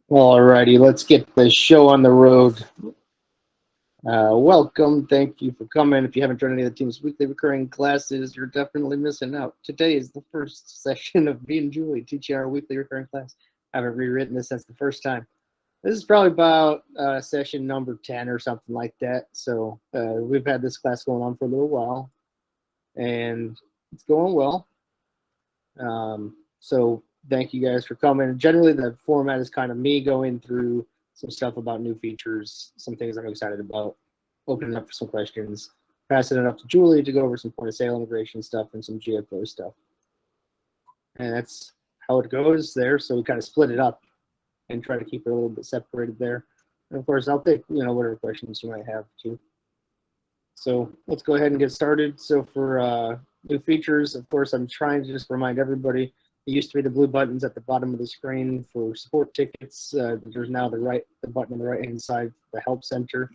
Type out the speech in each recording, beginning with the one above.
Alrighty, let's get the show on the road. Welcome. Thank you for coming. If you haven't joined any of the team's weekly recurring classes, you're definitely missing out. Today is the first session of me and Julie teaching our weekly recurring class. I haven't rewritten this since the first time. This is probably about session number 10 or something like that. So we've had this class going on for a little while, and it's going well. So thank you guys for coming. Generally, the format is kind of me going through some stuff about new features, some things I'm excited about, opening up for some questions, passing it up to Julie to go over some point of sale integration stuff and some GFO stuff. And that's how it goes there. So we kind of split it up and try to keep it a little bit separated there. And of course, I'll take whatever questions you might have too. So let's go ahead and get started. So for new features, of course, I'm trying to just remind everybody. It used to be the blue buttons at the bottom of the screen for support tickets. There's now the button on the right-hand side, the Help Center,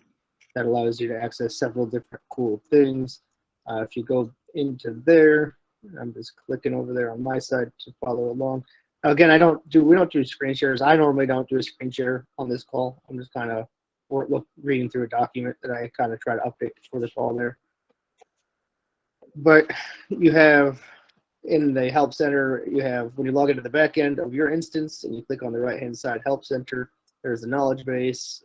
that allows you to access several different cool things. If you go into there, I'm just clicking over there on my side to follow along. Again, we don't do screen shares. I normally don't do a screen share on this call. I'm just kind of reading through a document that I kind of try to update before the call there. But you have in the Help Center, you have when you log into the back end of your instance and you click on the right-hand side Help Center, there's the knowledge base,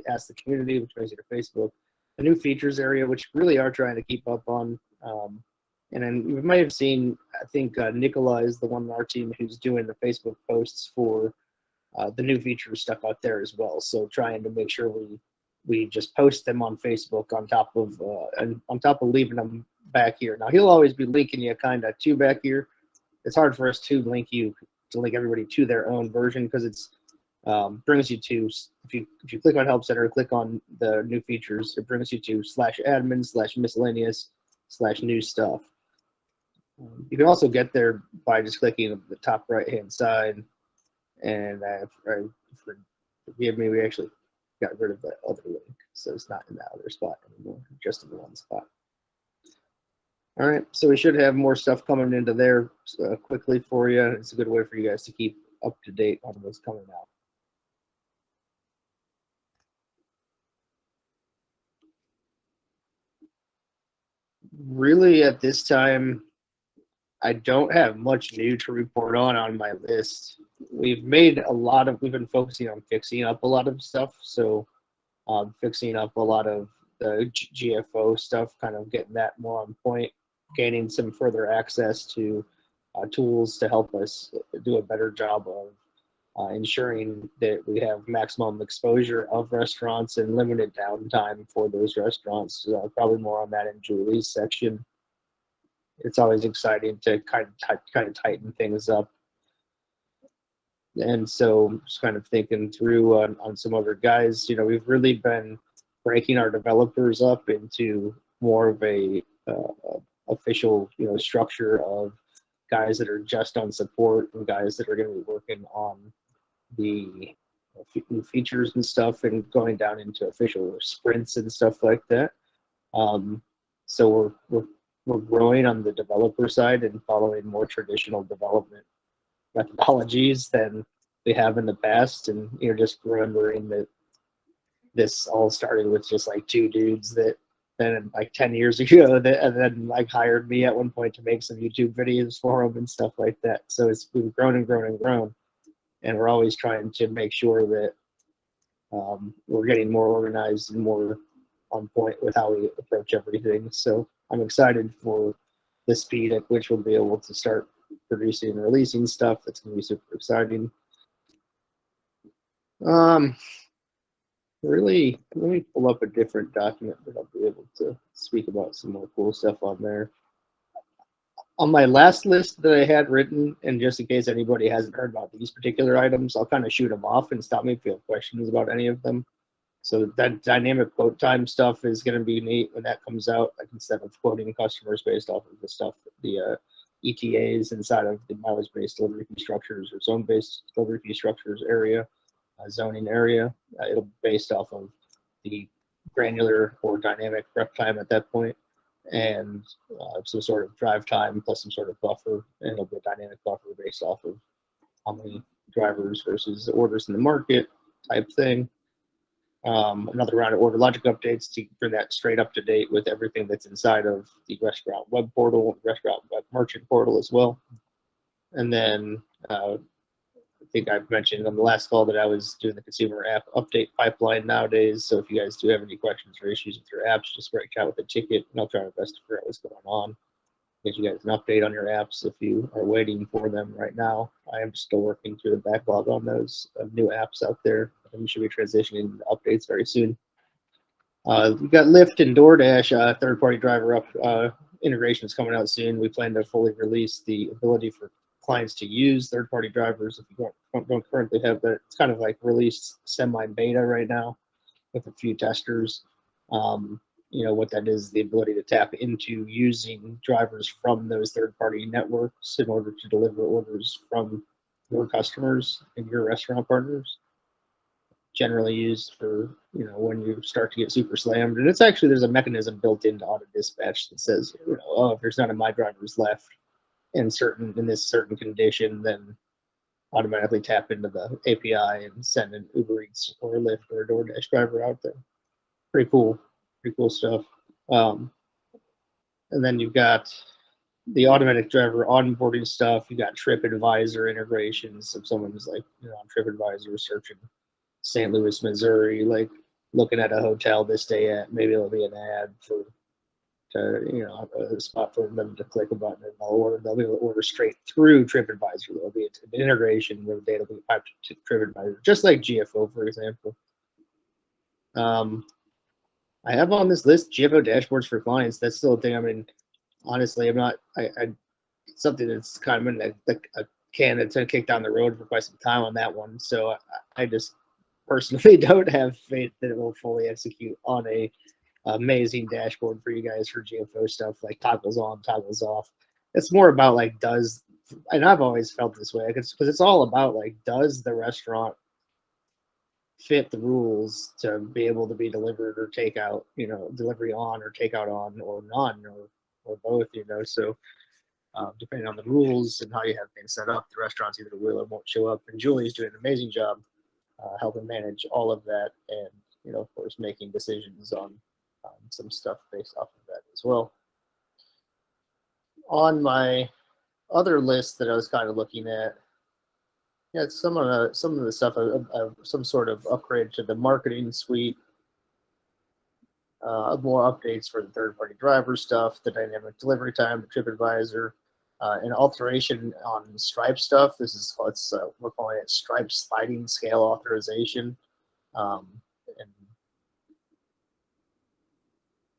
Ask the Community, which brings you to Facebook, the new features area, which really are trying to keep up on. And then you might have seen, I think Nicola is the one on our team who's doing the Facebook posts for the new features stuff out there as well. So trying to make sure we just post them on Facebook on top of leaving them back here. Now he'll always be linking you kind of to back here. It's hard for us to link everybody to their own version because it's brings you to, if you click on Help Center, click on the new features, it brings you to /admin/miscellaneous/new stuff. You can also get there by just clicking the top right-hand side. And forgive me, we actually got rid of that other link, so it's not in that other spot anymore, just in the one spot. All right, so we should have more stuff coming into there quickly for you. It's a good way for you guys to keep up to date on what's coming out. Really, at this time, I don't have much new to report on my list. We've been focusing on fixing up a lot of stuff. So fixing up a lot of the GFO stuff, kind of getting that more on point, gaining some further access to tools to help us do a better job of ensuring that we have maximum exposure of restaurants and limited downtime for those restaurants. Probably more on that in Julie's section. It's always exciting to kind of tighten things up. And so just kind of thinking through on some other guys, we've really been breaking our developers up into more of a official, structure of guys that are just on support and guys that are going to be working on the new features and stuff and going down into official sprints and stuff like that. So we're growing on the developer side and following more traditional development methodologies than we have in the past. And just remembering that this all started with just like two dudes that then like 10 years ago and then like hired me at one point to make some YouTube videos for them and stuff like that. So we've grown and grown and grown, and we're always trying to make sure that we're getting more organized and more on point with how we approach everything. So I'm excited for the speed at which we'll be able to start producing and releasing stuff. That's going to be super exciting. Really, let me pull up a different document that I'll be able to speak about some more cool stuff on there. On my last list that I had written, and just in case anybody hasn't heard about these particular items, I'll kind of shoot them off and stop me if you have questions about any of them. So that dynamic quote time stuff is going to be neat when that comes out. Like instead of quoting customers based off of the stuff, the ETAs inside of the mileage-based delivery fee structures or zone-based delivery fee structures area, zoning area, it'll be based off of the granular or dynamic prep time at that point, and some sort of drive time plus some sort of buffer, and it'll be a dynamic buffer based off of how many drivers versus orders in the market type thing. Another round of order logic updates to bring that straight up to date with everything that's inside of the restaurant web portal, restaurant web merchant portal as well. And then I think I've mentioned on the last call that I was doing the consumer app update pipeline nowadays. So if you guys do have any questions or issues with your apps, just reach out with a ticket and I'll try my best to figure out what's going on. Get you guys an update on your apps if you are waiting for them right now. I am still working through the backlog on those new apps out there. And we should be transitioning to updates very soon. We've got Lyft and DoorDash third-party driver up integrations coming out soon. We plan to fully release the ability for clients to use third-party drivers if you don't currently have that. It's kind of like released semi-beta right now with a few testers. You know, what that is, the ability to tap into using drivers from those third-party networks in order to deliver orders from your customers and your restaurant partners. Generally used for, you know, when you start to get super slammed. And it's actually, there's a mechanism built into auto dispatch that says, you know, oh, if there's none of my drivers left in this certain condition, then automatically tap into the API and send an Uber Eats or Lyft or a DoorDash driver out there. Pretty cool stuff. And then you've got the automatic driver onboarding stuff. You got TripAdvisor integrations. If someone's like, you know, on TripAdvisor searching St. Louis, Missouri, like looking at a hotel to stay at, maybe it'll be an ad you know, a spot for them to click a button and they'll be able to order straight through TripAdvisor. There'll be an integration where the data will be piped to TripAdvisor, just like GFO, for example. I have on this list GFO dashboards for clients. That's still a thing. I mean, honestly, I'm not. It's something that's kind of been a can that's been kicked down the road for quite some time on that one. So I just personally don't have faith that it will fully execute on a amazing dashboard for you guys for GFO stuff, like toggles on, toggles off. It's more about like and I've always felt this way because it's all about like, does the restaurant fit the rules to be able to be delivered or takeout, you know, delivery on or takeout on or none or both, you know. So depending on the rules and how you have things set up, the restaurants either will or won't show up. And Julie's doing an amazing job helping manage all of that and, you know, of course, making decisions on some stuff based off of that as well. On my other list that I was kind of looking at, yeah, some of the stuff of some sort of upgrade to the marketing suite, more updates for the third-party driver stuff, the dynamic delivery time, the TripAdvisor, an alteration on Stripe stuff. This is we're calling it Stripe sliding scale authorization, and it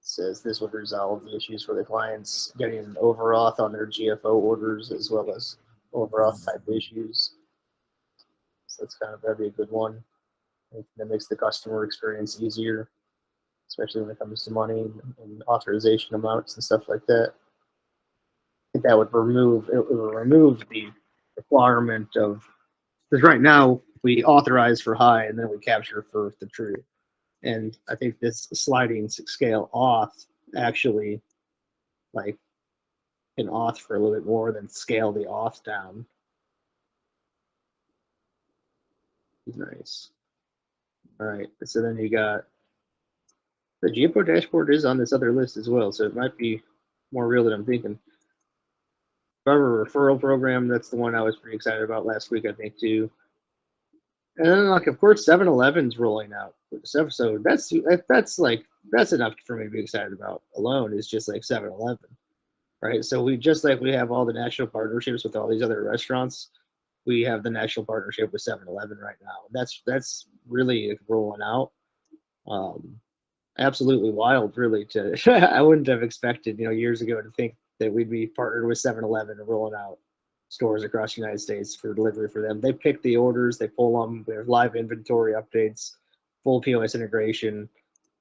says this would resolve the issues for the clients getting an overauth on their GFO orders as well as overauth type issues. So that's that'd be a good one. That makes the customer experience easier, especially when it comes to money and authorization amounts and stuff like that. I think that would remove the requirement of, because right now we authorize for high and then we capture for the true. And I think this sliding scale auth actually like can auth for a little bit more than scale the auth down. Nice. All right, so then you got the GFO dashboard is on this other list as well, so it might be more real than I'm thinking. Driver referral program, that's the one I was pretty excited about last week, I think, too. And then, like, of course, 7-Eleven's rolling out this episode. That's enough for me to be excited about alone. Is just like 7-Eleven, right? So we have all the national partnerships with all these other restaurants. We have the national partnership with 7-Eleven right now. That's really rolling out. Absolutely wild, really. I wouldn't have expected, years ago to think that we'd be partnered with 7-Eleven and rolling out stores across the United States for delivery for them. They pick the orders, they pull them. There's live inventory updates, full POS integration.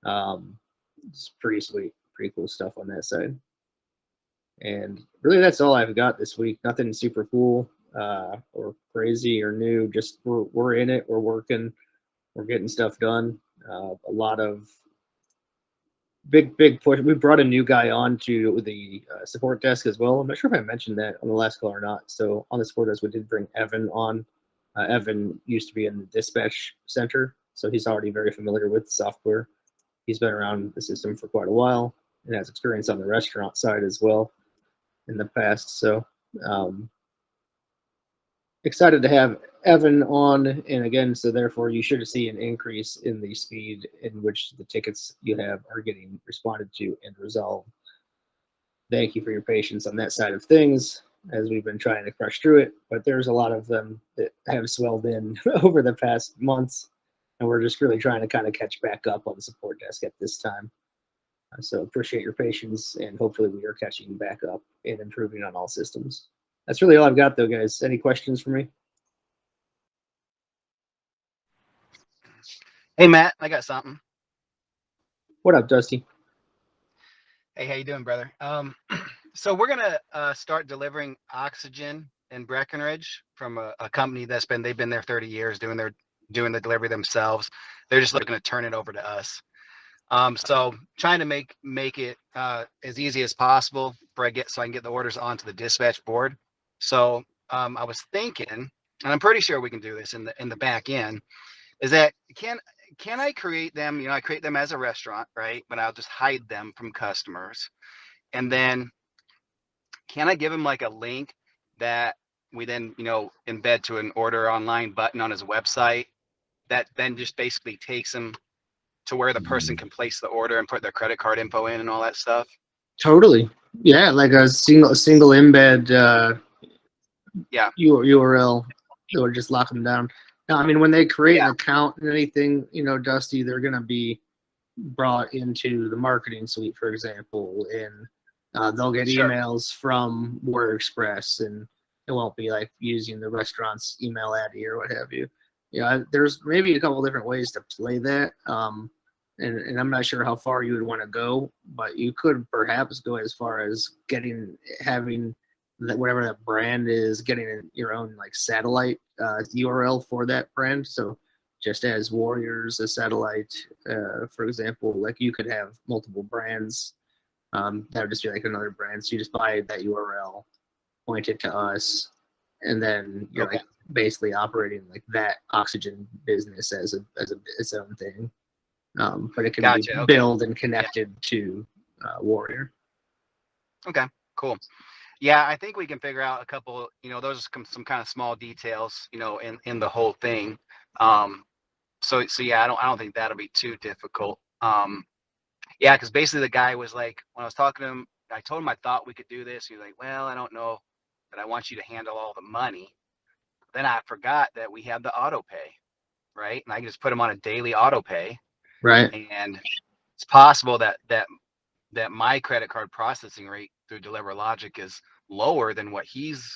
It's pretty sweet, pretty cool stuff on that side. And really, that's all I've got this week. Nothing super cool or crazy or new. Just we're in it. We're working. We're getting stuff done. A lot of big push. We brought a new guy on to the support desk as well. I'm not sure if I mentioned that on the last call or not. So on the support desk, we did bring Evan on. Evan used to be in the dispatch center, so he's already very familiar with the software. He's been around the system for quite a while and has experience on the restaurant side as well in the past. So excited to have Evan on. And again, so therefore you should see an increase in the speed in which the tickets you have are getting responded to and resolved. Thank you for your patience on that side of things as we've been trying to crush through it, but there's a lot of them that have swelled in over the past months, and we're just really trying to kind of catch back up on the support desk at this time. So appreciate your patience, and hopefully we are catching back up and improving on all systems. That's really all I've got, though, guys. Any questions for me? Hey, Matt, I got something. What up, Dusty? Hey, how you doing, brother? So we're gonna start delivering oxygen in Breckenridge from a company they've been there 30 years doing the delivery themselves. They're just looking to turn it over to us. So trying to make it as easy as possible so I can get the orders onto the dispatch board. So I was thinking, and I'm pretty sure we can do this in the back end, is that can I create them? I create them as a restaurant, right? But I'll just hide them from customers. And then can I give him like a link that we then, embed to an order online button on his website that then just basically takes him to where the person can place the order and put their credit card info in and all that stuff? Totally. Yeah, like a single embed URL that would just lock them down. Now, I mean, when they create an account and anything, Dusty, they're going to be brought into the marketing suite, for example, and they'll get emails from Word Express, and it won't be like using the restaurant's email ID or what have you. There's maybe a couple different ways to play that, and I'm not sure how far you would want to go, but you could perhaps go as far as having that whatever that brand is, getting your own like satellite URL for that brand. So just as Warriors, a satellite, for example, like you could have multiple brands. That would just be like another brand. So you just buy that URL, point it to us, and then you're like basically operating like that oxygen business as its own thing. But it can be built and connected to Warrior. Okay, cool. Yeah, I think we can figure out a couple, those are some kind of small details, in the whole thing. So yeah, I don't think that'll be too difficult. Yeah, because basically the guy was like, when I was talking to him, I told him I thought we could do this. He was like, well, I don't know that I want you to handle all the money. Then I forgot that we have the auto pay, right? And I can just put him on a daily auto pay. Right. And it's possible that my credit card processing rate through DeliverLogic is lower than what he's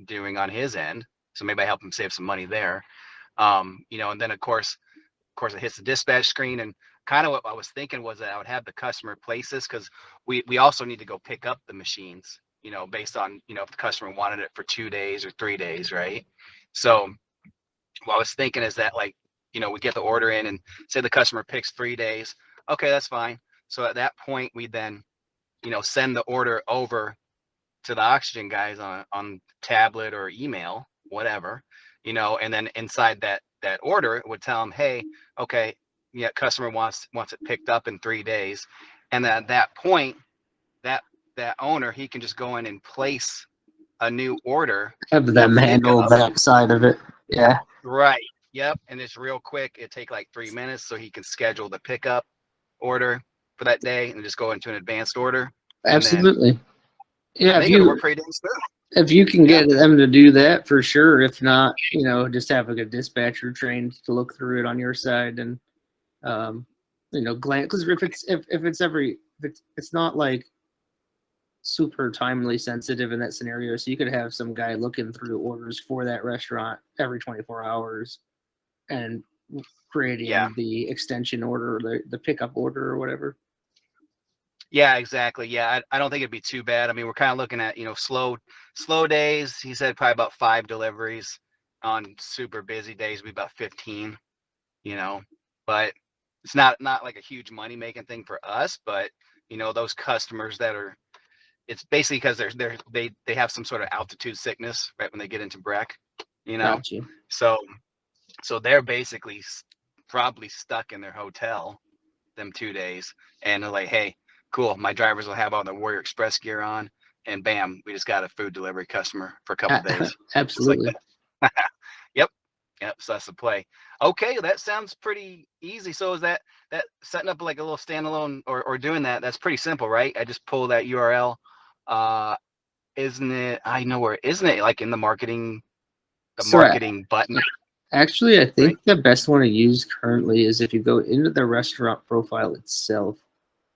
doing on his end. So maybe I help him save some money there. And then of course it hits the dispatch screen, and kind of what I was thinking was that I would have the customer place this, because we also need to go pick up the machines, based on, if the customer wanted it for 2 days or 3 days, right? So what I was thinking is that, like, we get the order in and say the customer picks 3 days. Okay, that's fine. So at that point, we then, send the order over to the oxygen guys on tablet or email, whatever, and then inside that order, it would tell them, hey, okay, yeah, customer wants it picked up in 3 days. And then at that point, that owner, he can just go in and place a new order. Have them handle that side of it. Yeah. Right. Yep. And it's real quick. It take like 3 minutes, so he can schedule the pickup order for that day and just go into an advanced order. Absolutely. Yeah. If you can get them to do that, for sure. If not, just have like a dispatcher trained to look through it on your side and, glance. Because if it's not like super timely sensitive in that scenario, so you could have some guy looking through orders for that restaurant every 24 hours and creating the extension order or the pickup order or whatever. Yeah, exactly. Yeah, I don't think it'd be too bad. I mean, we're kind of looking at, slow days. He said probably about 5 deliveries. On super busy days, be about 15, but it's not like a huge money making thing for us. But, those customers it's basically because they have some sort of altitude sickness right when they get into Breck, you know. Got you. So they're basically probably stuck in their hotel them 2 days, and they're like, hey, cool, my drivers will have all their Warrior Express gear on, and bam, we just got a food delivery customer for a couple days. Just like Absolutely. that. Yep. So that's the play. Okay, that sounds pretty easy. So is that setting up like a little standalone or doing that? That's pretty simple, right? I just pull that URL. Isn't it? I know where. Isn't it like in the marketing So button? actually, I Right. think the best one to use currently is if you go into the restaurant profile itself,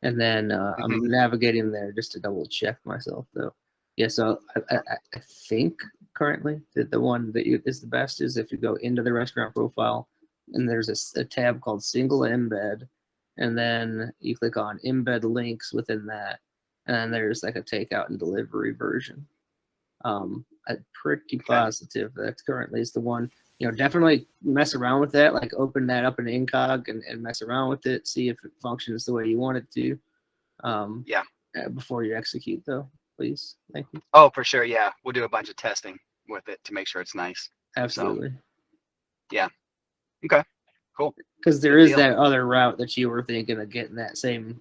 and then I'm navigating there just to double check myself though. Yeah, so I think currently that the one that is the best is if you go into the restaurant profile, and there's a tab called Single Embed, and then you click on Embed Links within that, and then there's like a takeout and delivery version. I'm pretty positive that currently is the one. You know, definitely mess around with that. Like open that up in Incog and mess around with it. See if it functions the way you want it to. Yeah. Before you execute, though, please. Thank you. Oh, for sure. Yeah, we'll do a bunch of testing with it to make sure it's nice. Absolutely. So, yeah. Okay. Cool. Because there Good is deal. that other route that you were thinking of getting that same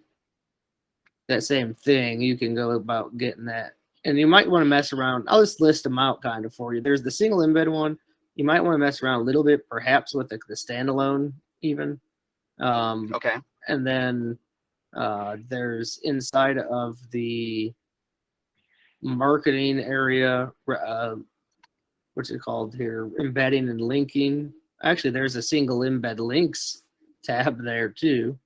thing. You can go about getting that, and you might want to mess around. I'll just list them out kind of for you. There's the single embed one. You might want to mess around a little bit, perhaps with the standalone even. Okay. And then there's inside of the marketing area, what's it called here? Embedding and linking. Actually, there's a single embed links tab there too.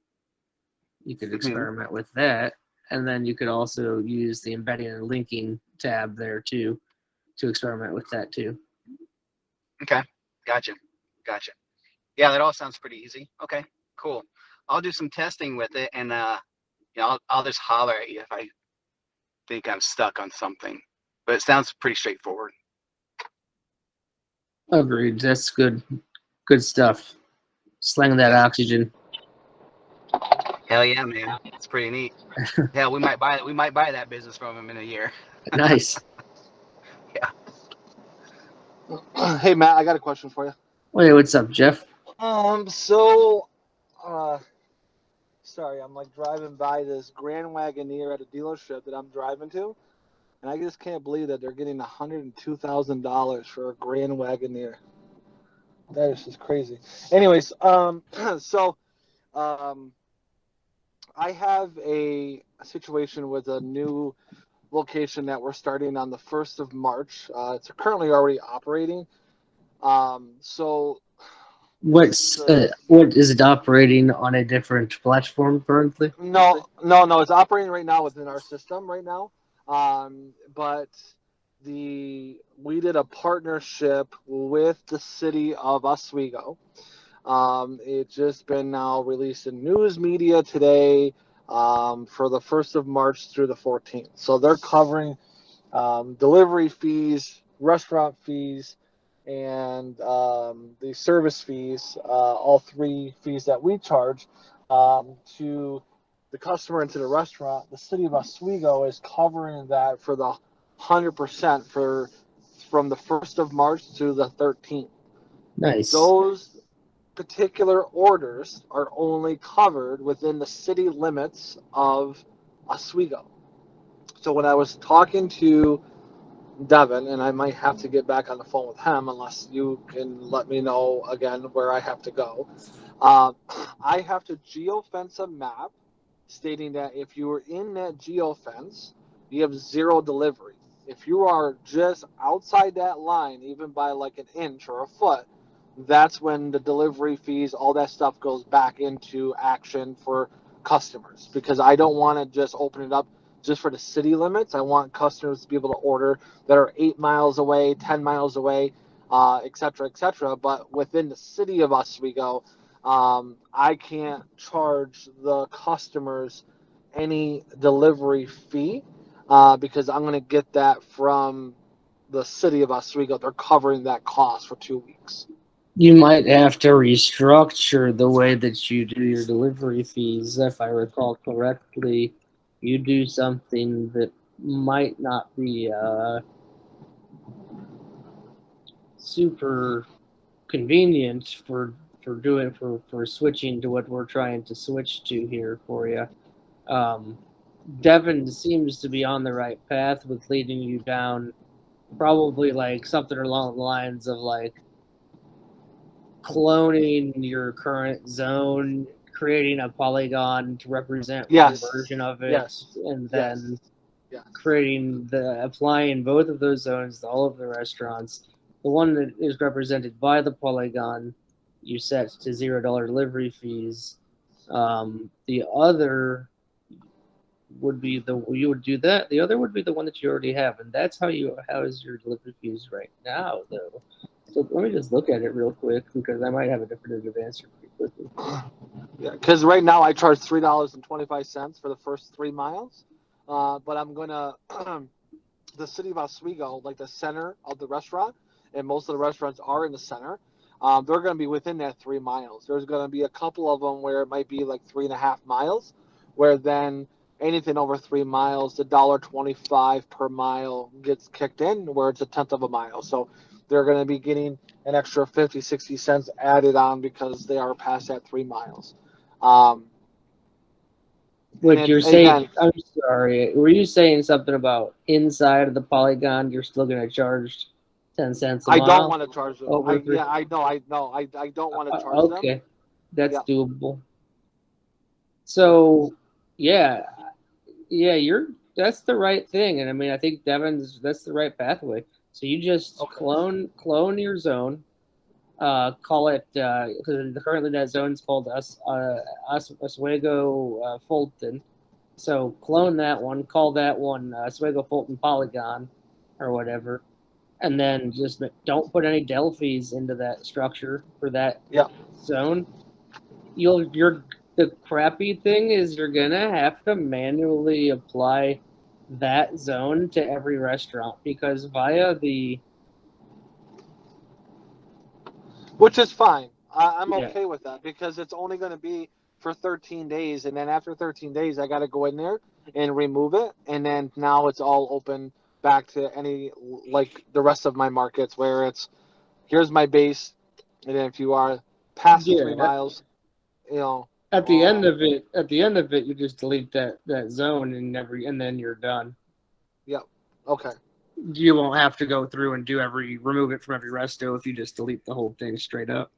You could experiment with that. And then you could also use the embedding and linking tab there too to experiment with that too. Okay. Gotcha. Yeah, that all sounds pretty easy. Okay, cool. I'll do some testing with it, and I'll just holler at you if I think I'm stuck on something. But it sounds pretty straightforward. Agreed. That's good. Good stuff. Slang that oxygen. Hell yeah, man. It's pretty neat. Hell, we might buy that business from him in a year. Nice. Yeah. Hey Matt, I got a question for you. Hey, what's up, Jeff? Sorry, I'm like driving by this Grand Wagoneer at a dealership that I'm driving to, and I just can't believe that they're getting $102,000 for a Grand Wagoneer. That is just crazy. Anyways, I have a situation with a new location that we're starting on the 1st of March. It's currently already operating. What is it operating on a different platform currently? No. It's operating right now within our system right now. But we did a partnership with the city of Oswego. It's just been now released in news media today for the 1st of March through the 14th. So they're covering delivery fees, restaurant fees, and the service fees, all 3 fees that we charge to the customer and to the restaurant. The city of Oswego is covering that for the 100% from the 1st of March to the 13th. Nice. Those particular orders are only covered within the city limits of Oswego. So when I was talking to Devin, and I might have to get back on the phone with him unless you can let me know again where I have to go. I have to geofence a map stating that if you are in that geofence, you have 0 delivery. If you are just outside that line, even by like an inch or a foot, that's when the delivery fees, all that stuff goes back into action for customers, because I don't want to just open it up just for the city limits. I want customers to be able to order that are 8 miles away, 10 miles away, et cetera, et cetera. But within the city of Oswego, I can't charge the customers any delivery fee because I'm going to get that from the city of Oswego. They're covering that cost for 2 weeks. You might have to restructure the way that you do your delivery fees. If I recall correctly, you do something that might not be super convenient for switching to what we're trying to switch to here for you. Devin seems to be on the right path with leading you down probably like something along the lines of like cloning your current zone, creating a polygon to represent one version of it, and then applying both of those zones to all of the restaurants. The one that is represented by the polygon, you set to $0 delivery fees. The other would be you would do that. The other would be the one that you already have, and that's how is your delivery fees right now, though. So let me just look at it real quick because I might have a definitive answer pretty quickly. Yeah, because right now I charge $3.25 for the first 3 miles, but I'm gonna the city of Oswego, like the center of the restaurant, and most of the restaurants are in the center. They're going to be within that 3 miles. There's going to be a couple of them where it might be like 3.5 miles, where then anything over 3 miles, the $1.25 per mile gets kicked in, where it's a tenth of a mile. So they're going to be getting an extra 50, 60 cents added on because they are past that 3 miles. What you're saying, I'm sorry, were you saying something about inside of the polygon, you're still going to charge 10 cents a mile? I don't want to charge them. I don't want to charge them. Okay, that's doable. So, that's the right thing. And I mean, I think that's the right pathway. So you just clone your zone, call it, because currently that zone's called Oswego Fulton. So clone that one, call that one Oswego Fulton Polygon or whatever. And then just don't put any del fees into that structure for that zone. The crappy thing is you're gonna have to manually apply that zone to every restaurant because which is fine. I'm okay with that because it's only going to be for 13 days, and then after 13 days, I got to go in there and remove it, and then now it's all open back to any like the rest of my markets where it's here's my base, and then if you are past the 3 miles, at the end of it, you just delete that zone and then you're done. Yep. Okay. You won't have to go through and remove it from every resto if you just delete the whole thing straight up.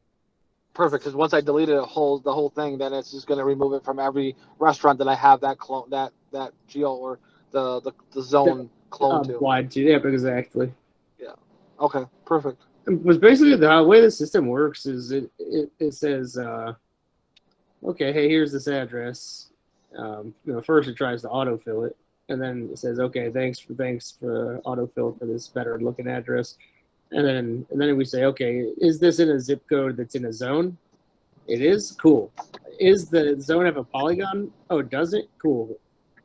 Perfect, because once I delete the whole thing, then it's just going to remove it from every restaurant that I have that clone that geo or the zone clone to. Applied to, yeah, exactly. Yeah. Okay. Perfect. But basically, the way the system works is it says, okay, hey, here's this address. First it tries to autofill it. And then it says, okay, thanks for autofill for this better looking address. And then we say, okay, is this in a zip code that's in a zone? It is? Cool. Is the zone have a polygon? Oh, does it? Cool.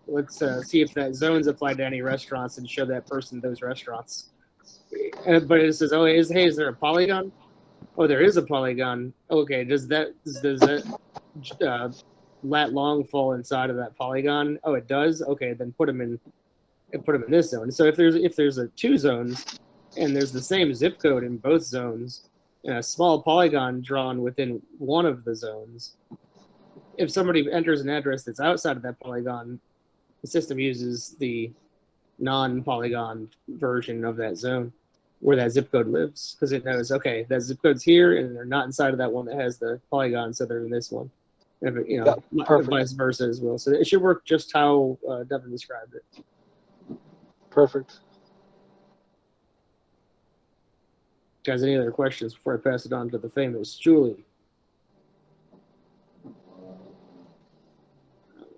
Let's see if that zone's applied to any restaurants and show that person those restaurants. But it says, oh, is there a polygon? Oh, there is a polygon. Okay, does that lat long fall inside of that polygon? Oh, it does. Okay, then put them in this zone. So if there's 2 zones and there's the same zip code in both zones and a small polygon drawn within one of the zones, if somebody enters an address that's outside of that polygon, the system uses the non-polygon version of that zone where that zip code lives because it knows, okay, that zip code's here and they're not inside of that one that has the polygon, so they're in this one. Vice versa as well. So it should work just how Devin described it. Perfect. Guys, any other questions before I pass it on to the famous Julie?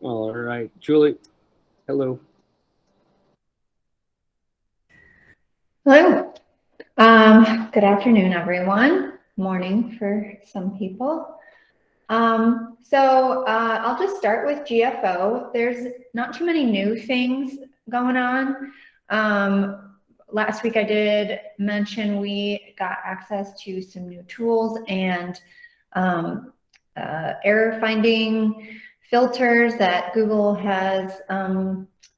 All right, Julie. Hello. Hello. Good afternoon, everyone. Morning for some people. I'll just start with GFO. There's not too many new things going on. Last week I did mention we got access to some new tools and error finding filters that Google has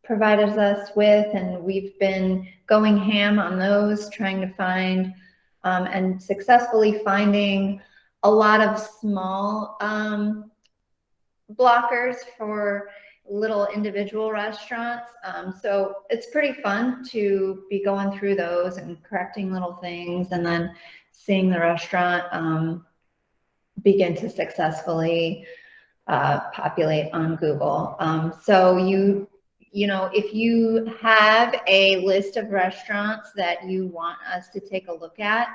provided us with, and we've been going ham on those, trying to find and successfully finding a lot of small blockers for little individual restaurants. So it's pretty fun to be going through those and correcting little things, and then seeing the restaurant begin to successfully populate on Google. So you know, if you have a list of restaurants that you want us to take a look at,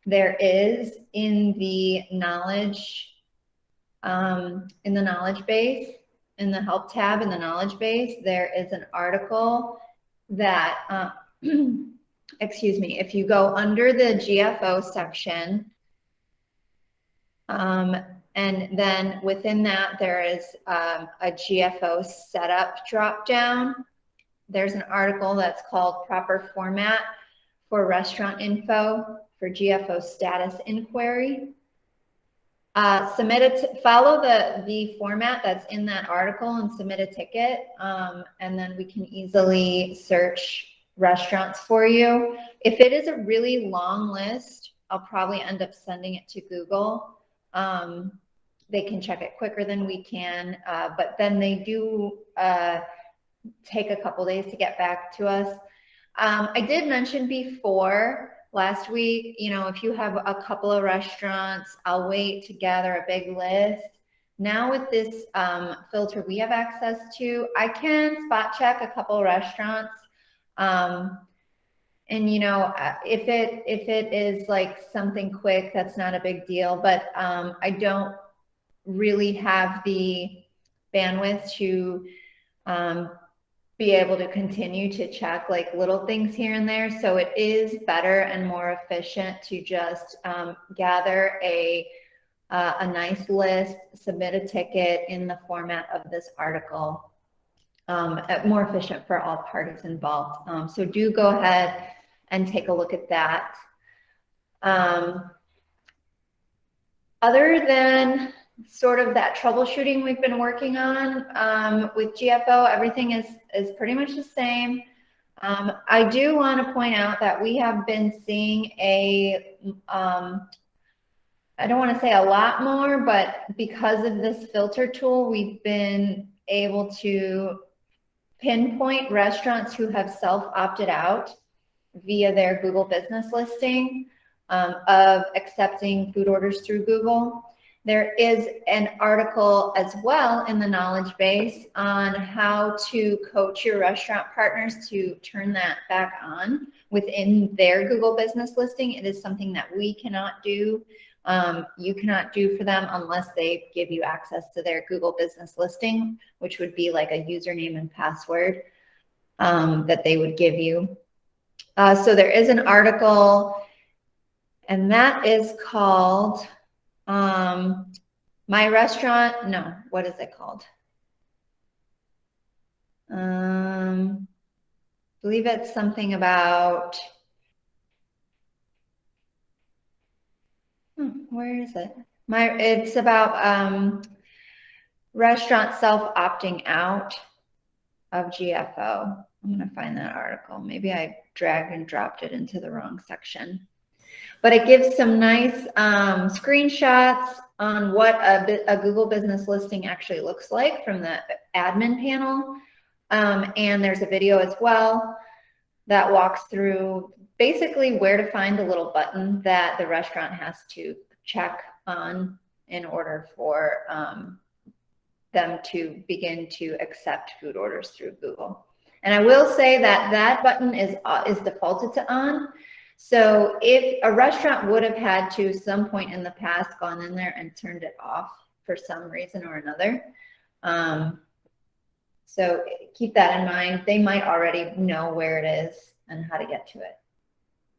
there is in the knowledge base, in the help tab in the knowledge base, there is an article that, excuse me, if you go under the GFO section, and then within that, there is a GFO setup drop down. There's an article that's called Proper Format for Restaurant Info for GFO Status Inquiry. Follow the format that's in that article and submit a ticket, and then we can easily search restaurants for you. If it is a really long list, I'll probably end up sending it to Google. They can check it quicker than we can, but then they do take a couple days to get back to us. I did mention before last week, you know, if you have a couple of restaurants, I'll wait to gather a big list. Now with this filter we have access to, I can spot check a couple of restaurants. And you know, if it is like something quick, that's not a big deal, but I don't really have the bandwidth to be able to continue to check like little things here and there. So it is better and more efficient to just gather a nice list, submit a ticket in the format of this article. More efficient for all parties involved. So do go ahead and take a look at that. Other than sort of that troubleshooting we've been working on with GFO, everything is pretty much the same. I do want to point out that we have been seeing I don't want to say a lot more, but because of this filter tool, we've been able to pinpoint restaurants who have self-opted out via their Google business listing of accepting food orders through Google. There is an article as well in the knowledge base on how to coach your restaurant partners to turn that back on within their Google business listing. It is something that we cannot do. You cannot do for them unless they give you access to their Google business listing, which would be like a username and password that they would give you. So there is an article, and that is called My Restaurant. No, what is it called? I believe it's something about, where is it? It's about restaurant self-opting out of GFO. I'm going to find that article. Maybe I dragged and dropped it into the wrong section. But it gives some nice screenshots on what a Google business listing actually looks like from the admin panel. And there's a video as well that walks through basically where to find a little button that the restaurant has to check on in order for them to begin to accept food orders through Google. And I will say that that button is defaulted to on. So if a restaurant would have had to some point in the past gone in there and turned it off for some reason or another. So keep that in mind. They might already know where it is and how to get to it.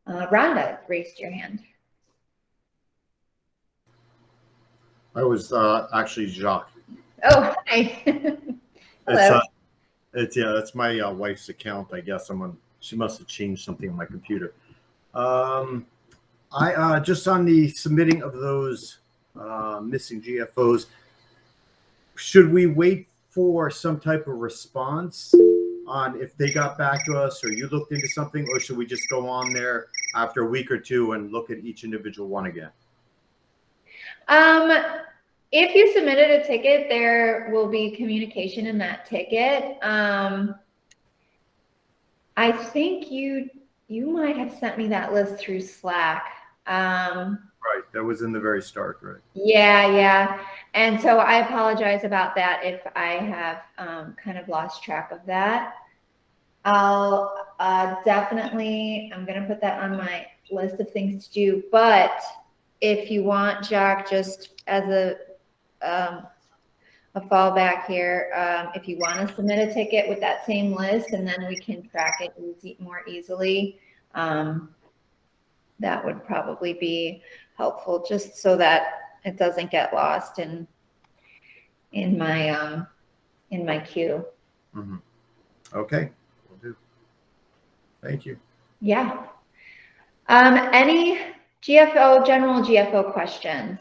Rhonda raised your hand. I was actually Jacques. Oh, hi. Hello. That's my wife's account. I guess she must have changed something on my computer. I just on the submitting of those missing GFOs, should we wait for some type of response on if they got back to us or you looked into something, or should we just go on there after a week or two and look at each individual one again? If you submitted a ticket, there will be communication in that ticket. I think you might have sent me that list through Slack. Right, that was in the very start, right? Yeah. And so I apologize about that if I have kind of lost track of that. I'll definitely, I'm going to put that on my list of things to do. But if you want, Jack, just as a fallback here, if you want to submit a ticket with that same list, and then we can track it more easily, that would probably be helpful, just so that it doesn't get lost in my queue. Mm-hmm. Okay, will do. Thank you. Yeah. Any general GFO questions?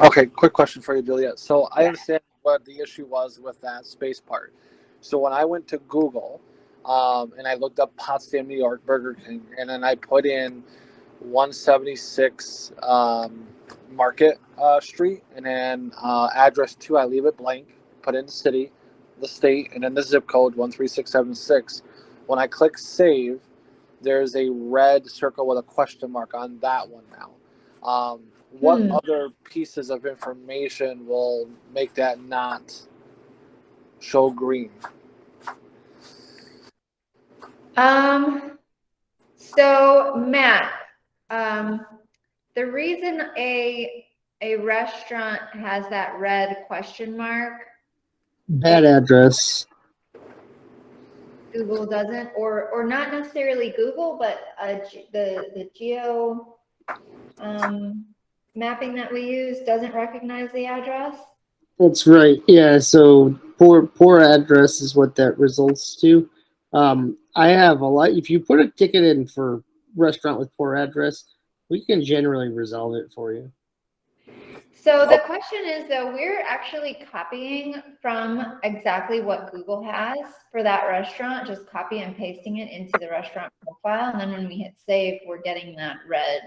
Okay, quick question for you, Juliet. So I understand what the issue was with that space part. So when I went to Google and I looked up Potsdam, New York, Burger King, and then I put in 176 Market Street, and then address 2, I leave it blank, put in the city, the state, and then the zip code 13676. When I click save, there's a red circle with a question mark on that one now. What other pieces of information will make that not show green? So Matt, the reason a restaurant has that red question mark, Bad address. Google doesn't, or not necessarily Google, but the geo mapping that we use doesn't recognize the address. That's right. Yeah. So poor address is what that results to. I have a lot. If you put a ticket in for restaurant with poor address, we can generally resolve it for you. So the question is, though, we're actually copying from exactly what Google has for that restaurant, just copy and pasting it into the restaurant profile, and then when we hit save, we're getting that red.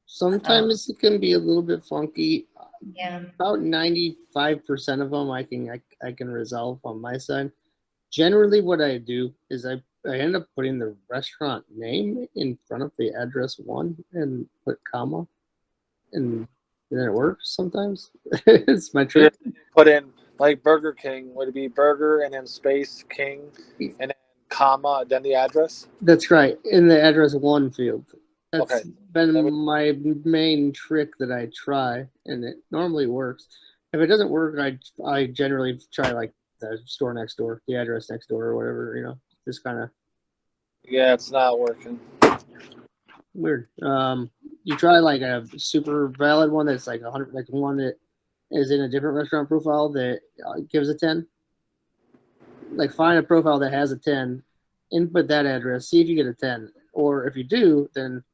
Sometimes it can be a little bit funky. Yeah. About 95% of them I can resolve on my side. Generally, what I do is I end up putting the restaurant name in front of the address one and put comma, and then it works sometimes. It's my trick. Put in like Burger King, would it be burger and then space king and then comma, then the address? That's right, in the address one field. That's Okay. been my main trick that I try, and it normally works. If it doesn't work, I generally try like the store next door, the address next door, or whatever. Just kind of. Yeah, it's not working. Weird. You try like a super valid one that's like 100, like one that is in a different restaurant profile that gives a 10. Like find a profile that has a 10, input that address, see if you get a 10. Or if you do, then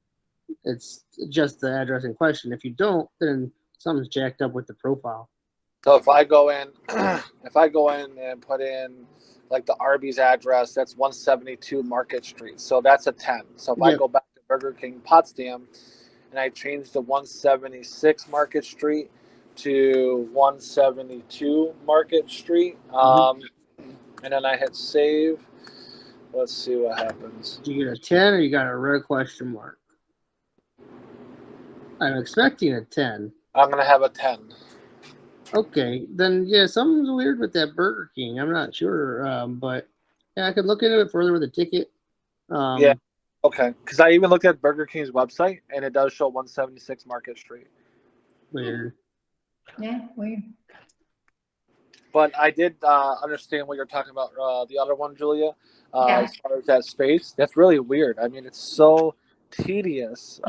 it's just the address in question. If you don't, then something's jacked up with the profile. So if I go in, and put in like the Arby's address, that's 172 Market Street. So that's a 10. So if I go back to Burger King Potsdam and I change the 176 Market Street to 172 Market Street, and then I hit save, let's see what happens. Do you get a 10 or you got a red question mark? I'm expecting a 10. I'm going to have a 10. Okay, then yeah, something's weird with that Burger King. I'm not sure, but yeah, I could look into it further with a ticket. Yeah, okay, because I even looked at Burger King's website and it does show 176 Market Street. Weird. Yeah, weird. But I did understand what you're talking about. The other one, Julia, as far as that space, that's really weird. I mean, it's so tedious.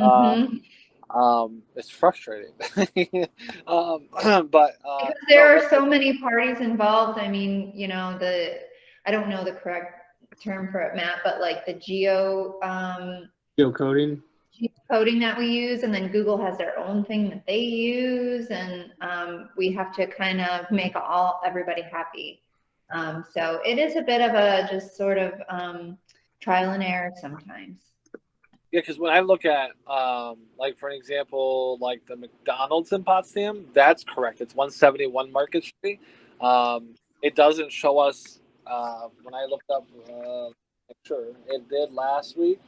It's frustrating. But because there are so many parties involved. I mean, I don't know the correct term for it, Matt, but like the geocoding that we use, and then Google has their own thing that they use, and we have to kind of make everybody happy. So it is a bit of a just sort of trial and error sometimes. Yeah, because when I look at, like for an example, like the McDonald's in Potsdam, that's correct. It's 171 Market Street. It doesn't show us when I looked up. Sure, it did last week,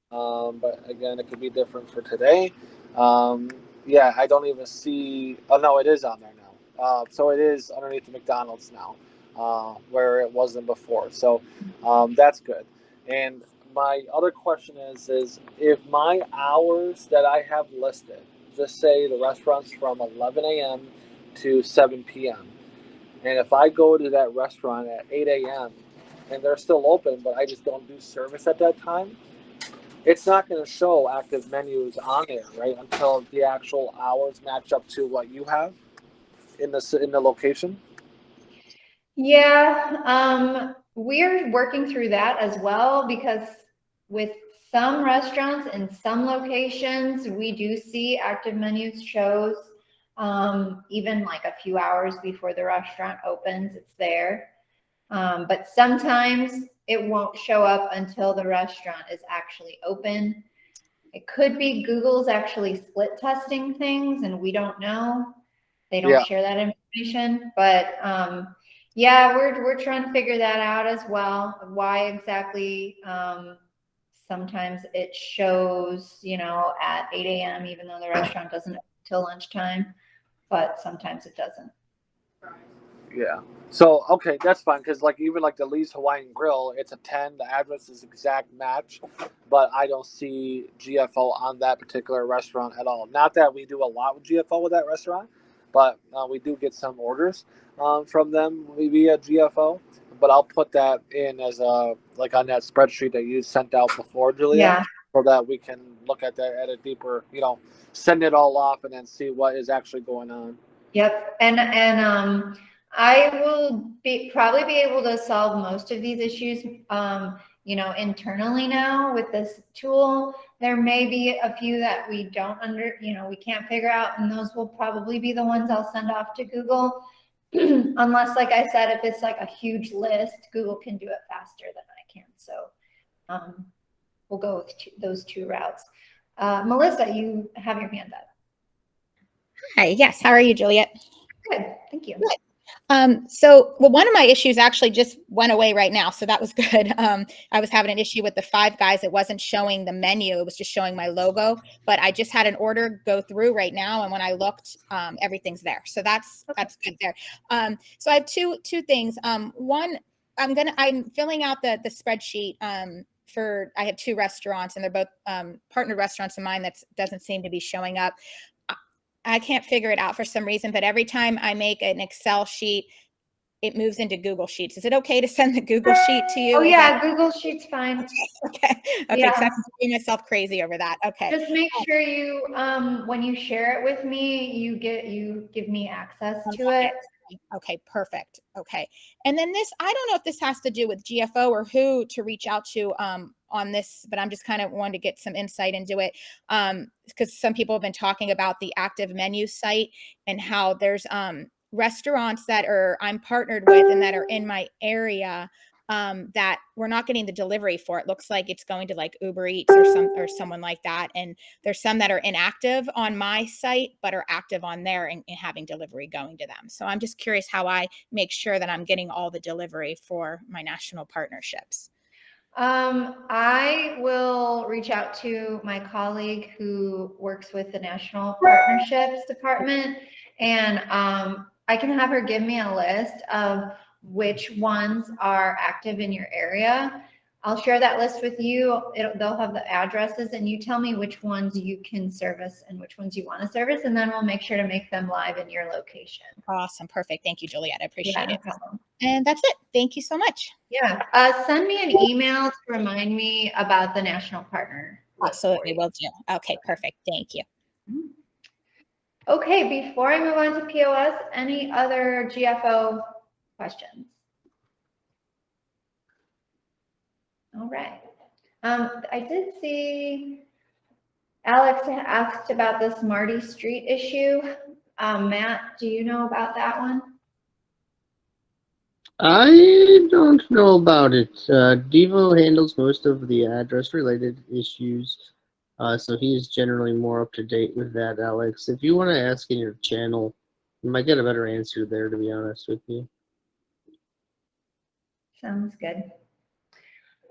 but again, it could be different for today. Yeah, I don't even see. Oh no, it is on there now. So it is underneath the McDonald's now, where it wasn't before. So that's good. And my other question is if my hours that I have listed, just say the restaurant's from 11 a.m. to 7 p.m. And if I go to that restaurant at 8 a.m. and they're still open, but I just don't do service at that time, it's not going to show active menus on there, right? Until the actual hours match up to what you have in the location. Yeah, we're working through that as well, because with some restaurants and some locations, we do see active menus shows even like a few hours before the restaurant opens, it's there. But sometimes it won't show up until the restaurant is actually open. It could be Google's actually split testing things and we don't know. They don't share that information, but yeah, we're trying to figure that out as well. Why exactly sometimes it shows, you know, at 8 a.m. even though the restaurant doesn't open till lunchtime, but sometimes it doesn't. Yeah. So okay, that's fine, because like even like the Lee's Hawaiian Grill, it's a 10. The address is exact match, but I don't see GFO on that particular restaurant at all. Not that we do a lot with GFO with that restaurant, but we do get some orders from them via GFO. But I'll put that in as a like on that spreadsheet that you sent out before, Julia, so that we can look at that at a deeper, you know, send it all off and then see what is actually going on. Yep, and I will probably be able to solve most of these issues, you know, internally now with this tool. There may be a few that we don't we can't figure out, and those will probably be the ones I'll send off to Google. Unless, like I said, if it's like a huge list, Google can do it faster than I can. So we'll go with those two routes. Melissa, you have your hand up. Hi, yes. How are you, Juliet? Good, thank you. Good. Well, one of my issues actually just went away right now, so that was good. I was having an issue with the Five Guys. It wasn't showing the menu. It was just showing my logo, but I just had an order go through right now, and when I looked, everything's there. So that's good there. So I have two things. One, I'm filling out the spreadsheet I have two restaurants, and they're both partnered restaurants of mine that doesn't seem to be showing up. I can't figure it out for some reason, but every time I make an Excel sheet, it moves into Google Sheets. Is it okay to send the Google Sheet to you? Oh yeah, Google Sheets fine. Okay. Yeah. So I'm doing myself crazy over that. Okay. Just make sure you, when you share it with me, you give me access to it. Okay, perfect. Okay. And then this, I don't know if this has to do with GFO or who to reach out to on this, but I'm just kind of wanting to get some insight into it. Because some people have been talking about the active menu site and how there's restaurants that I'm partnered with and that are in my area that we're not getting the delivery for. It looks like it's going to like Uber Eats or someone like that. And there's some that are inactive on my site, but are active on there and having delivery going to them. So I'm just curious how I make sure that I'm getting all the delivery for my national partnerships. I will reach out to my colleague who works with the National Partnerships Department, and I can have her give me a list of which ones are active in your area. I'll share that list with you. They'll have the addresses, and you tell me which ones you can service and which ones you want to service, and then we'll make sure to make them live in your location. Awesome. Perfect. Thank you, Juliet. I appreciate it. No problem. And that's it. Thank you so much. Yeah. Send me an email to remind me about the national partner. Absolutely will do. Okay, perfect. Thank you. Okay, before I move on to POS, any other GFO questions? All right. I did see Alex asked about the Smarty Street issue. Matt, do you know about that one? I don't know about it. Devo handles most of the address-related issues, so he is generally more up to date with that, Alex. If you want to ask in your channel, you might get a better answer there, to be honest with you. Sounds good.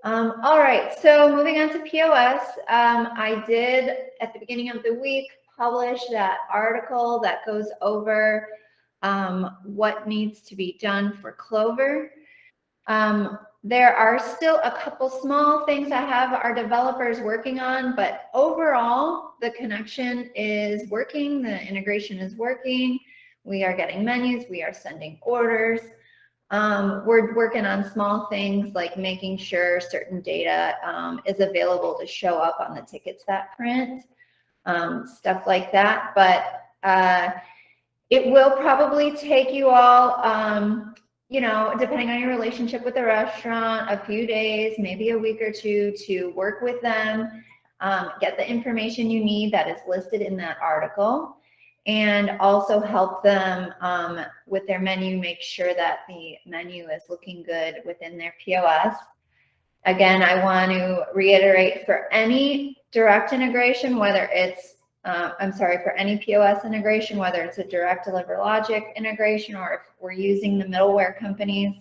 All right, so moving on to POS, I did at the beginning of the week publish that article that goes over what needs to be done for Clover. There are still a couple small things I have our developers working on, but overall the connection is working, the integration is working. We are getting menus, we are sending orders. We're working on small things like making sure certain data is available to show up on the tickets that print, stuff like that. But it will probably take you all, you know, depending on your relationship with the restaurant, a few days, maybe a week or two to work with them, get the information you need that is listed in that article, and also help them with their menu, make sure that the menu is looking good within their POS. Again, I want to reiterate, for any direct integration, whether it's, for any POS integration, whether it's a direct DeliverLogic integration or if we're using the middleware companies,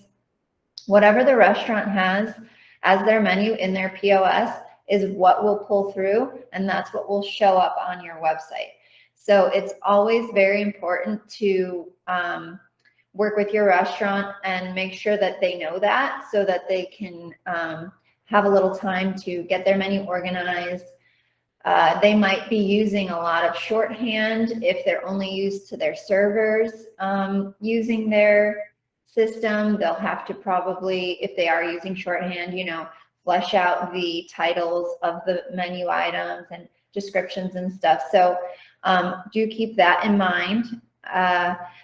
whatever the restaurant has as their menu in their POS is what will pull through, and that's what will show up on your website. So it's always very important to work with your restaurant and make sure that they know that, so that they can have a little time to get their menu organized. They might be using a lot of shorthand if they're only used to their servers using their system. They'll have to probably, if they are using shorthand, you know, flesh out the titles of the menu items and descriptions and stuff. So do keep that in mind.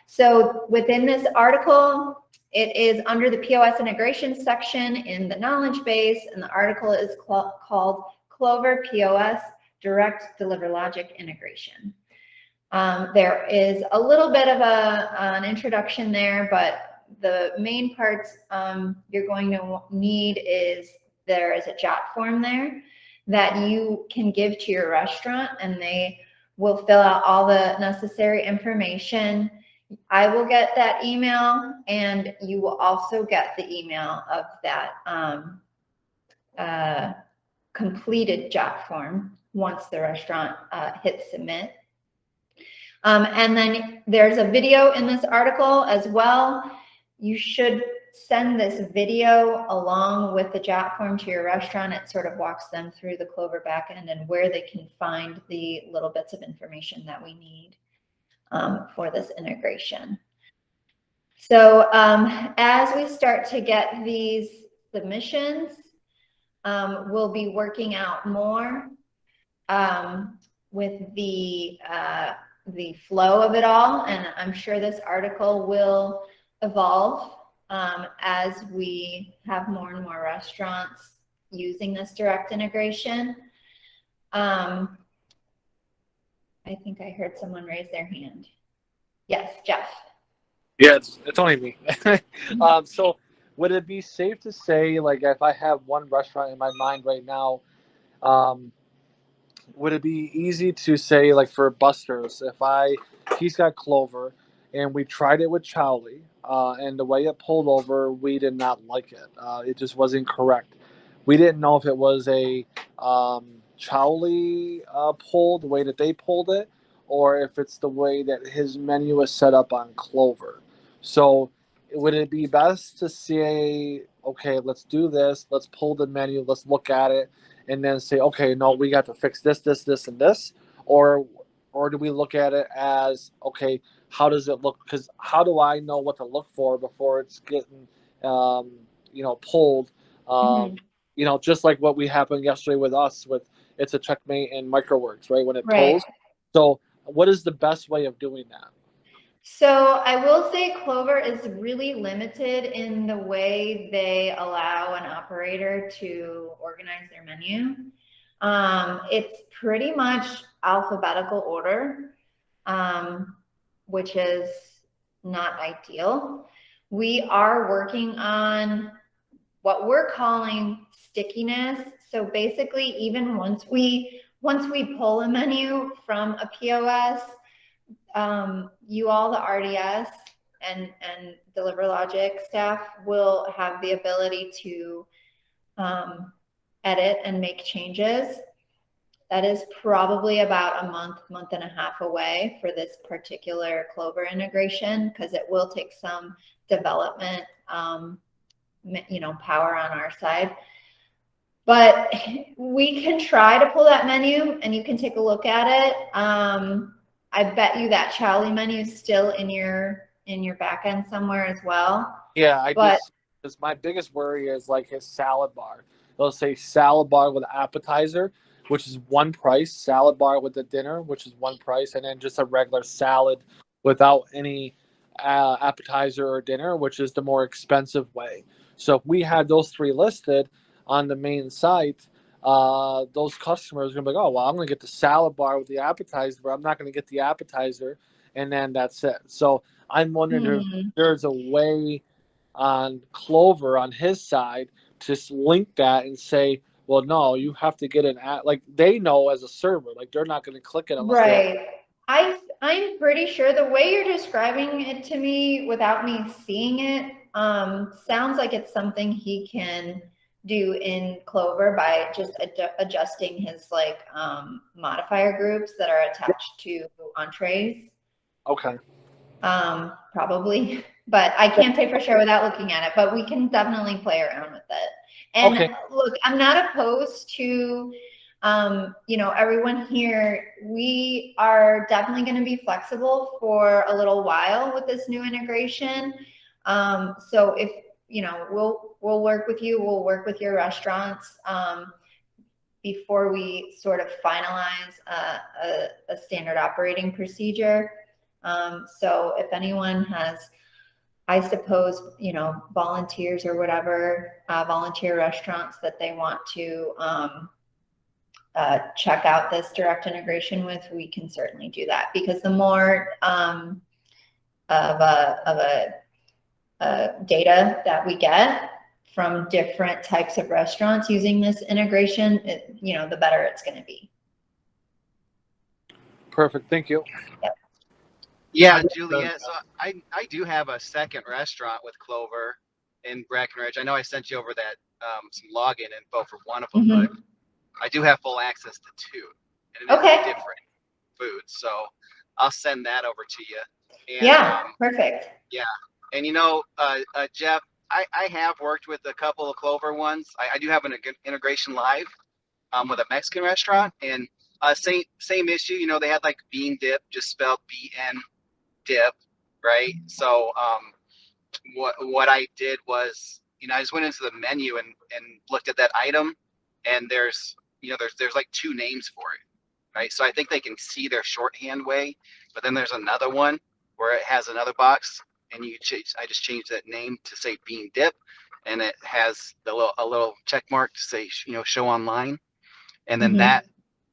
So within this article, it is under the POS integration section in the knowledge base, and the article is called Clover POS Direct DeliverLogic Integration. There is a little bit of an introduction there, but the main parts you're going to need is there is a jot form there that you can give to your restaurant, and they will fill out all the necessary information. I will get that email, and you will also get the email of that completed jot form once the restaurant hits submit. And then there's a video in this article as well. You should send this video along with the jot form to your restaurant. It sort of walks them through the Clover backend and where they can find the little bits of information that we need for this integration. So as we start to get these submissions, we'll be working out more with the flow of it all, and I'm sure this article will evolve as we have more and more restaurants using this direct integration. I think I heard someone raise their hand. Yes, Jeff. Yeah, it's only me. So would it be safe to say, like, if I have one restaurant in my mind right now, would it be easy to say, like, for Buster's, if he's got Clover and we tried it with Chowley, and the way it pulled over, we did not like it. It just wasn't correct. We didn't know if it was a Chowley pull, the way that they pulled it, or if it's the way that his menu is set up on Clover. So would it be best to say, okay, let's do this, let's pull the menu, let's look at it, and then say, okay, no, we got to fix this, this, this, and this? Or do we look at it as, okay, how does it look? Because how do I know what to look for before it's getting, pulled? Just like what we happened yesterday with us with It's a Checkmate and Microworks, right? When it pulls. So what is the best way of doing that? So I will say Clover is really limited in the way they allow an operator to organize their menu. It's pretty much alphabetical order, which is not ideal. we are working on what we're calling stickiness. So basically, even once we pull a menu from a POS, you all, the RDS and DeliverLogic staff, will have the ability to edit and make changes. That is probably about a month and a half away for this particular Clover integration, because it will take some development, power on our side. But we can try to pull that menu, and you can take a look at it. I bet you that Charlie menu is still in your back end somewhere as well. Yeah, But my biggest worry is like his salad bar. They'll say salad bar with appetizer, which is one price, salad bar with the dinner, which is one price, and then just a regular salad without any appetizer or dinner, which is the more expensive way. So if we had those three listed on the main site, those customers are going to be like, oh, well, I'm going to get the salad bar with the appetizer, but I'm not going to get the appetizer, and then that's it. So I'm wondering if there's a way on Clover on his side to link that and say, well, no, you have to get an app. Like, they know as a server, like, they're not going to click it unless right. I'm pretty sure the way you're describing it to me without me seeing it sounds like it's something he can do in Clover by just adjusting his like modifier groups that are attached to entrees. Okay. Probably, but I can't say for sure without looking at it, but we can definitely play around with it. And okay. Look, I'm not opposed to, everyone here, we are definitely going to be flexible for a little while with this new integration. So if, we'll work with you, we'll work with your restaurants, before we sort of finalize a standard operating procedure. So if anyone has, I suppose, volunteers or whatever, volunteer restaurants that they want to check out this direct integration with, we can certainly do that, because the more of a data that we get from different types of restaurants using this integration, the better it's going to be. Perfect. Thank you. Yep. Yeah, Juliet. So I do have a second restaurant with Clover in Breckenridge. I know I sent you over that some login info for one of them, but I do have full access to two, and it is different foods. So I'll send that over to you. And, yeah, perfect. Yeah, and Jeff, I have worked with a couple of Clover ones. I do have an integration live with a Mexican restaurant, and same issue. They had like bean dip, just spelled BN dip, right? So what I did was, I just went into the menu and looked at that item, and there's like two names for it, right? So I think they can see their shorthand way, but then there's another one where it has another box, and I just changed that name to say bean dip, and it has a little check mark to say show online, and then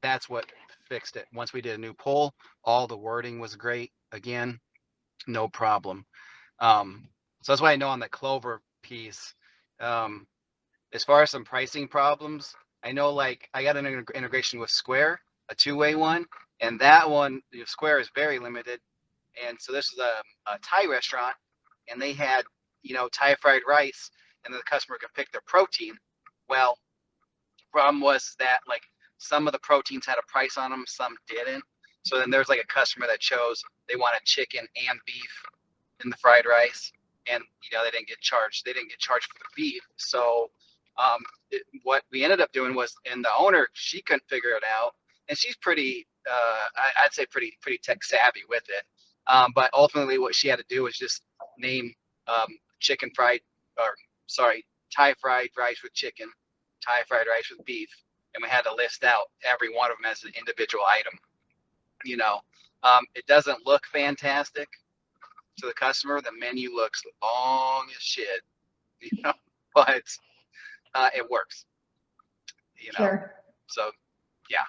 that's what fixed it. Once we did a new poll, all the wording was great again, no problem. So that's why I know on the Clover piece, as far as some pricing problems, I know like I got an integration with Square, a two-way one, and that one, Square is very limited. And so this is a Thai restaurant, and they had, Thai fried rice, and then the customer could pick their protein. Well, the problem was that like some of the proteins had a price on them, some didn't. So then there's like a customer that chose they wanted chicken and beef in the fried rice, and they didn't get charged. They didn't get charged for the beef. So what we ended up doing was, and the owner, she couldn't figure it out, and she's pretty, I'd say pretty tech savvy with it. But ultimately, what she had to do was just name Thai fried rice with chicken, Thai fried rice with beef, and we had to list out every one of them as an individual item. It doesn't look fantastic to the customer. The menu looks long as shit, but it works. Sure. So, yeah.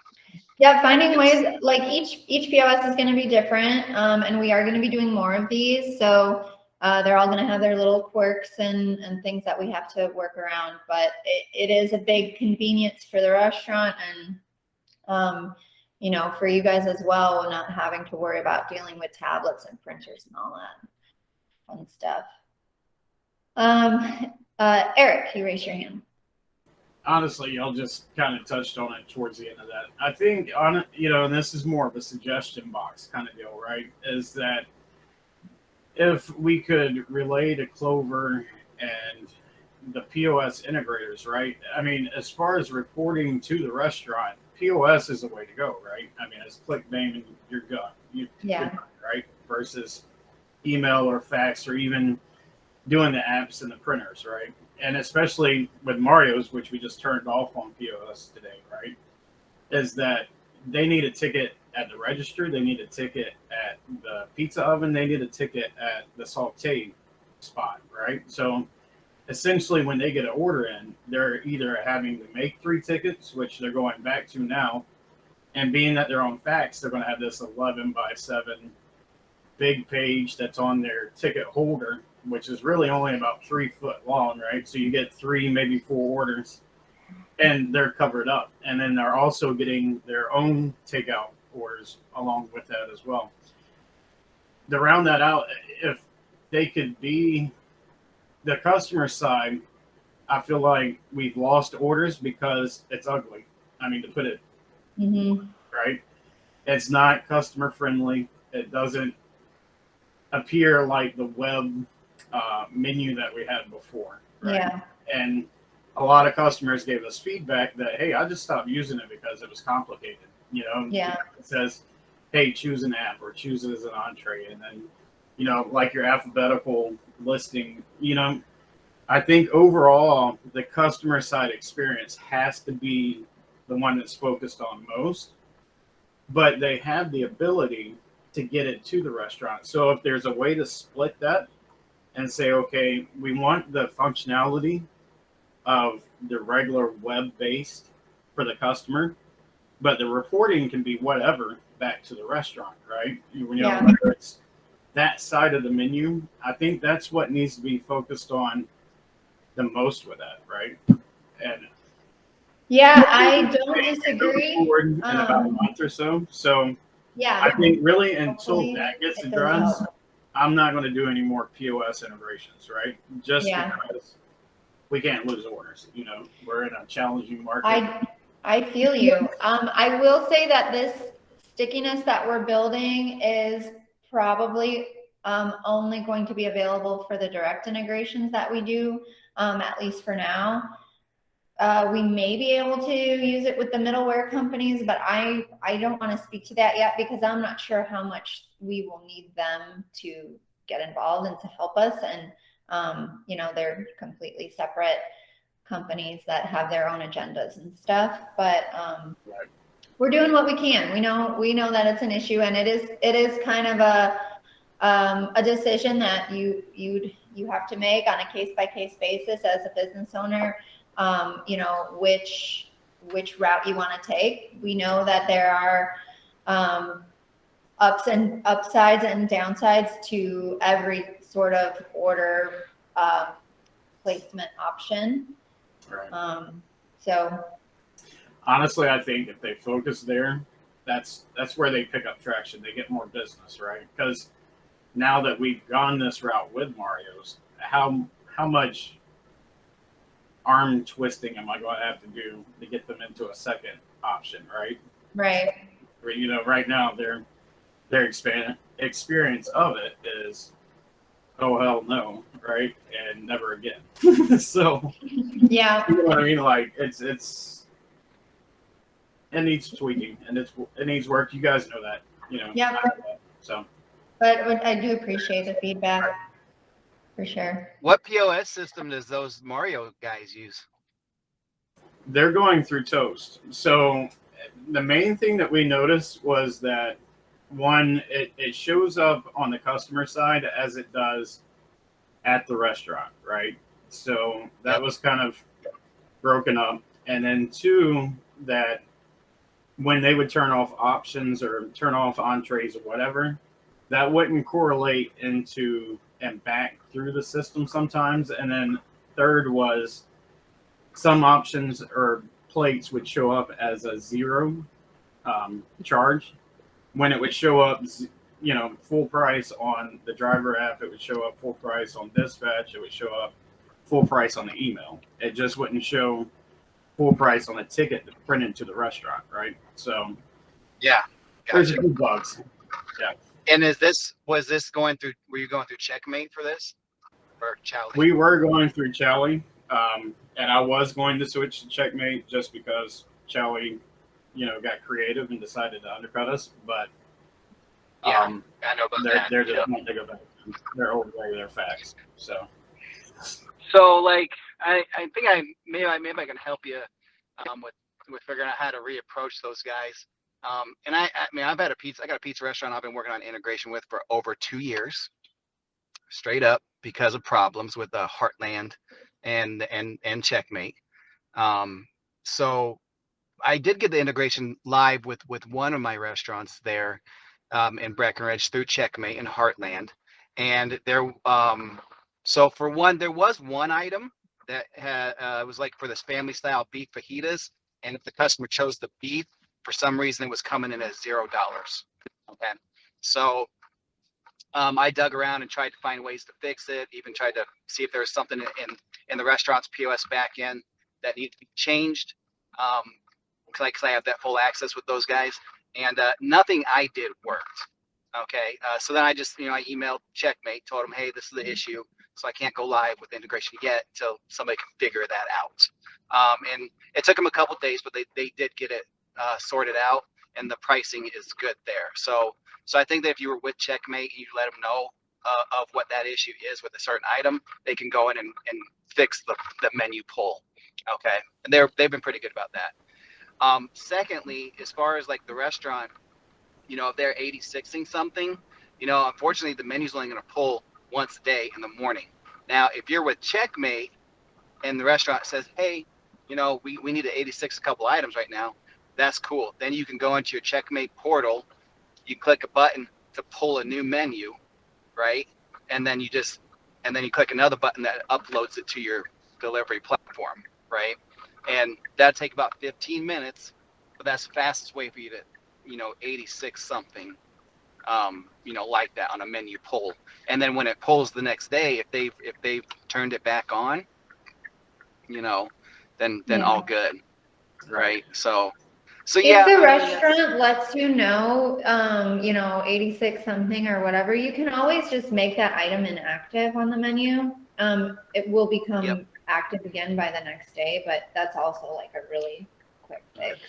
Yeah, finding ways, like each POS is going to be different, and we are going to be doing more of these. So They're all going to have their little quirks and things that we have to work around, but it is a big convenience for the restaurant and, you know, for you guys as well, not having to worry about dealing with tablets and printers and all that fun stuff. Eric, you raised your hand. Honestly, y'all just kind of touched on it towards the end of that. I think and this is more of a suggestion box kind of deal, right? Is that if we could relay to Clover and the POS integrators, right? I mean, as far as reporting to the restaurant, POS is the way to go, right? I mean, it's click, bang, and you're done. You're done, right? Versus email or fax or even doing the apps and the printers, right? And especially with Mario's, which we just turned off on POS today, right? Is that they need a ticket at the register, they need a ticket at the pizza oven, they need a ticket at the saute spot, right? So essentially when they get an order in, they're either having to make 3 tickets, which they're going back to now, and being that they're on fax, they're going to have this 11x7 big page that's on their ticket holder, which is really only about 3 foot long, right? So you get 3, maybe 4 orders, and they're covered up. And then they're also getting their own takeout orders along with that as well. To round that out, if they could be the customer side, I feel like we've lost orders because it's ugly. I mean, to put it right, it's not customer friendly. It doesn't appear like the web menu that we had before. Right? Yeah. And a lot of customers gave us feedback that, hey, I just stopped using it because it was complicated. You know, yeah. It says, hey, choose an app or choose it as an entree. And then, you know, like your alphabetical listing, you know, I think overall the customer side experience has to be the one that's focused on most, but they have the ability to get it to the restaurant. So if there's a way to split that and say, okay, we want the functionality of the regular web-based for the customer, but the reporting can be whatever back to the restaurant, right? You know, whether it's that side of the menu, I think that's what needs to be focused on the most with that, right? And yeah, I don't disagree. In about a month or so. So yeah, I think really until hopefully that gets it goes addressed, out. I'm not going to do any more POS integrations, right? Just because we can't lose orders. You know, we're in a challenging market. I feel you. I will say that this stickiness that we're building is probably only going to be available for the direct integrations that we do, at least for now. We may be able to use it with the middleware companies, but I don't want to speak to that yet because I'm not sure how much we will need them to get involved and to help us. And, you know, they're completely separate companies that have their own agendas and stuff, but we're doing what we can. We know that it's an issue, and it is kind of a decision that you have to make on a case-by-case basis as a business owner. You know, which route you want to take. We know that there are upsides and downsides to every sort of order placement option. Right. So honestly, I think if they focus there, that's where they pick up traction. They get more business, right? Because now that we've gone this route with Mario's, how much arm twisting am I going to have to do to get them into a second option, right? Right. You know, right now their experience of it is, oh hell no, right, and never again. So yeah, you know what I mean? Like it needs tweaking and it needs work. You guys know that, you know. Yeah. So. But I do appreciate the feedback. For sure. What POS system does those Mario guys use? They're going through Toast. So the main thing that we noticed was that one, it shows up on the customer side as it does at the restaurant, right? So that was kind of broken up. And then two, that when they would turn off options or turn off entrees or whatever, that wouldn't correlate into and back through the system sometimes. And then third was some options or plates would show up as a zero charge when it would show up, full price on the driver app. It would show up full price on dispatch. It would show up full price on the email. It just wouldn't show full price on a ticket that's printed to the restaurant, right? So Yeah. there's a Gotcha. few bugs. Yeah. And were you going through Checkmate for this? Or Charlie? We were going through Charlie, and I was going to switch to Checkmate just because Charlie, got creative and decided to undercut us. But Yeah, I know about that. they're just Yep. not big of a, they're over their facts. So So like I think maybe I can help you with figuring out how to reapproach those guys. And I mean I got a pizza restaurant I've been working on integration with for over 2 years, straight up because of problems with the Heartland and Checkmate. So I did get the integration live with one of my restaurants there in Breckenridge through Checkmate and Heartland, and there so for one, there was one item that had was like for this family style beef fajitas, and if the customer chose the beef, for some reason it was coming in at $0. Okay, so I dug around and tried to find ways to fix it. Even tried to see if there was something in the restaurant's POS backend that needed to be changed. Because I have that full access with those guys, and nothing I did worked. Okay, so then I just I emailed Checkmate, told them, hey, this is the issue, so I can't go live with integration yet until somebody can figure that out. And it took them a couple days, but they did get it sorted out, and the pricing is good there. So I think that if you were with Checkmate and you let them know of what that issue is with a certain item, they can go in and fix the menu pull. Okay, and they've been pretty good about that. Secondly, as far as like the restaurant, if they're 86ing something, unfortunately the menu's only going to pull once a day in the morning. Now, if you're with Checkmate and the restaurant says, hey, we need to 86 a couple items right now, that's cool. Then you can go into your Checkmate portal, you click a button to pull a new menu, right? And then you click another button that uploads it to your delivery platform, right? And that'd take about 15 minutes, but that's the fastest way for you to, 86 something, like that on a menu pull. And then when it pulls the next day, if they've turned it back on, then all good, right? So yeah. If the restaurant lets you know, 86 something or whatever, you can always just make that item inactive on the menu. It will become active again by the next day, but that's also like a really quick fix.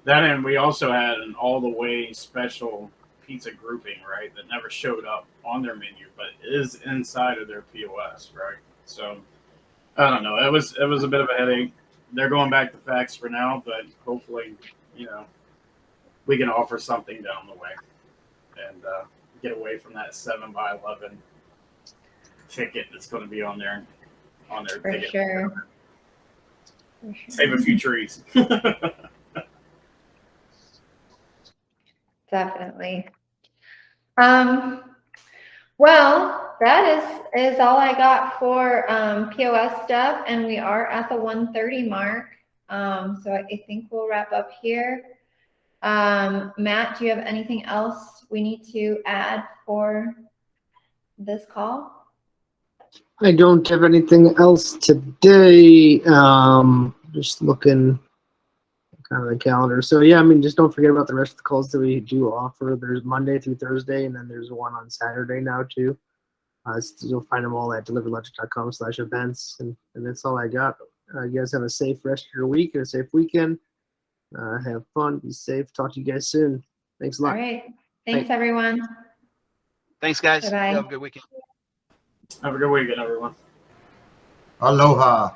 that, and we also had an all the way special pizza grouping, right, that never showed up on their menu, but is inside of their POS, right? So I don't know. It was a bit of a headache. They're going back to facts for now, but hopefully, we can offer something down the way and get away from that 7x11 ticket that's going to be on their For ticket. sure. Save a few trees. Definitely. Well, that is all I got for POS stuff, and we are at the 1:30 mark. So I think we'll wrap up here. Matt, do you have anything else we need to add for this call? I don't have anything else today. Just looking kind of the calendar. So yeah, just don't forget about the rest of the calls that we do offer. There's Monday through Thursday, and then there's one on Saturday now too. You'll find them all at DeliverLogic.com/events, and that's all I got. You guys have a safe rest of your week and a safe weekend. Have fun, be safe. Talk to you guys soon. Thanks a lot. All right. Thanks, everyone. Thanks, guys. Bye-bye. Have a good weekend. Have a good weekend, everyone. Aloha.